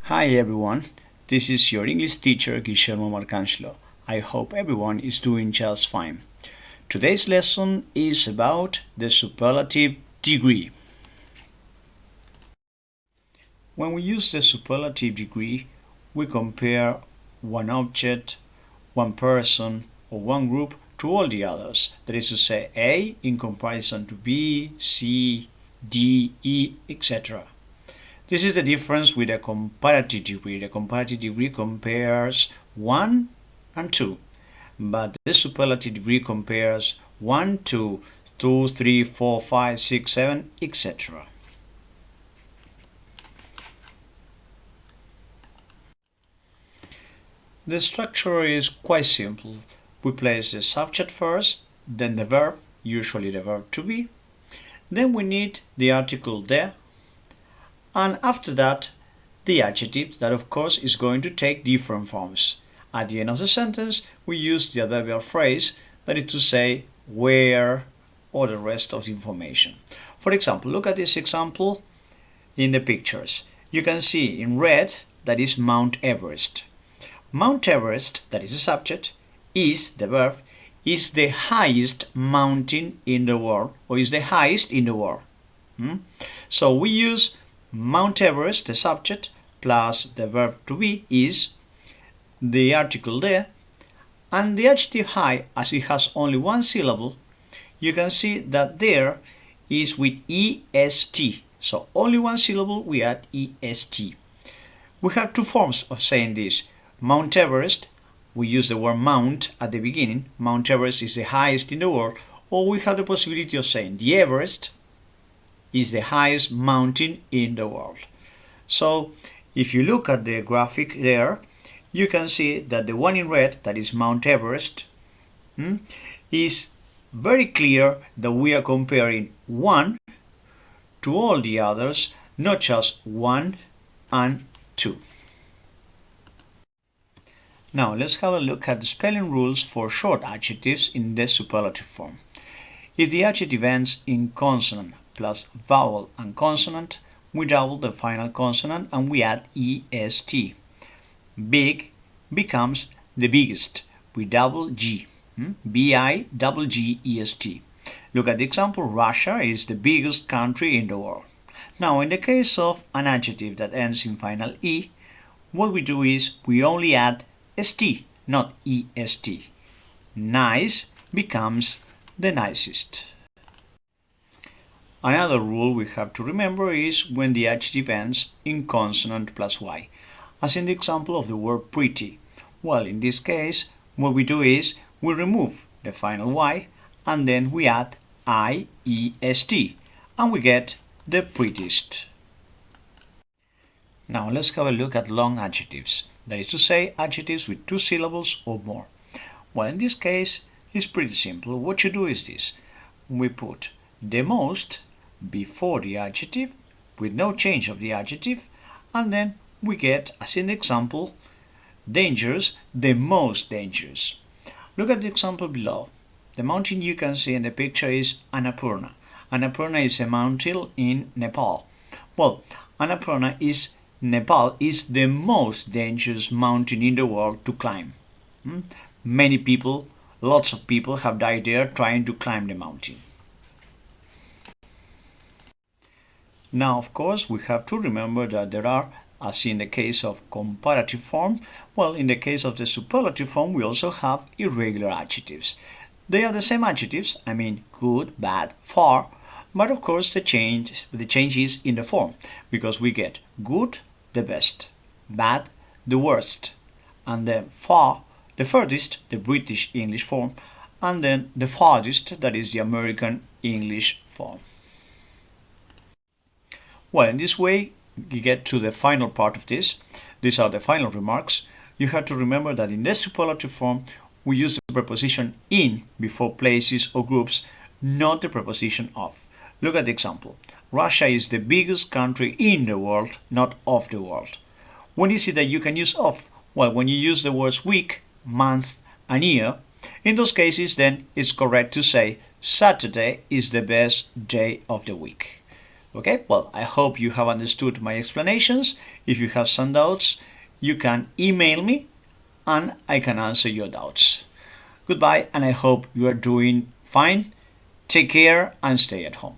Hi everyone, this is your English teacher Guillermo Marcangelo. I hope everyone is doing just fine. Today's lesson is about the superlative degree. When we use the superlative degree, we compare one object, one person, or one group to all the others. That is to say, A in comparison to B, C, D, E, etc. This is the difference with a comparative degree. The comparative degree compares 1 and 2, but the superlative degree compares 1 to 2, 3, 4, 5, 6, 7, etc. The structure is quite simple. We place the subject first, then the verb, usually the verb to be. Then we need the article the, and after that the adjective that of course is going to take different forms. At the end of the sentence we use the adverbial phrase, that is to say where or the rest of the information. For example, look at this example in the pictures. You can see in red that is Mount Everest. Mount Everest, that is the subject, is the verb, is the highest mountain in the world, or is the highest in the world. So we use Mount Everest, the subject, plus the verb to be is the article there, and the adjective high, as it has only one syllable, you can see that there is with est. So only one syllable, we add est. We have two forms of saying this. Mount Everest, we use the word mount at the beginning. Mount Everest is the highest in the world. Or we have the possibility of saying the Everest is the highest mountain in the world. So if you look at the graphic there, you can see that the one in red, that is Mount Everest, is very clear that we are comparing one to all the others, not just 1 and 2. Now let's have a look at the spelling rules for short adjectives in the superlative form. If the adjective ends in consonant plus vowel and consonant, we double the final consonant and we add est. Big becomes the biggest. We double G. B-I-G-G-E-S-T. Look at the example. Russia is the biggest country in the world. Now, in the case of an adjective that ends in final E, what we do is we only add st, not est. Nice becomes the nicest. Another rule we have to remember is when the adjective ends in consonant plus y, as in the example of the word pretty. Well, in this case, what we do is we remove the final y and then we add iest and we get the prettiest. Now let's have a look at long adjectives, that is to say adjectives with 2 syllables or more. Well, in this case it's pretty simple. What you do is this: we put the most before the adjective with no change of the adjective, and then we get, as in the example, dangerous, the most dangerous. Look at the example below. The mountain you can see in the picture is Annapurna. Annapurna is a mountain in Nepal. Well, Nepal is the most dangerous mountain in the world to climb. Many people, lots of people have died there trying to climb the mountain. Now, of course, we have to remember that there are, as in the case of comparative form, well, in the case of the superlative form, we also have irregular adjectives. They are the same adjectives, I mean good, bad, far, but of course the change is in the form, because we get good, the best, bad, the worst, and then far, the furthest, the British English form, and then the farthest, that is the American English form. Well, in this way, you get to the final part of this. These are the final remarks. You have to remember that in the superlative form, we use the preposition in before places or groups, not the preposition of. Look at the example. Russia is the biggest country in the world, not of the world. When you see that you can use of, well, when you use the words week, month, and year, in those cases, then it's correct to say Saturday is the best day of the week. Okay, well, I hope you have understood my explanations. If you have some doubts, you can email me and I can answer your doubts. Goodbye, and I hope you are doing fine. Take care and stay at home.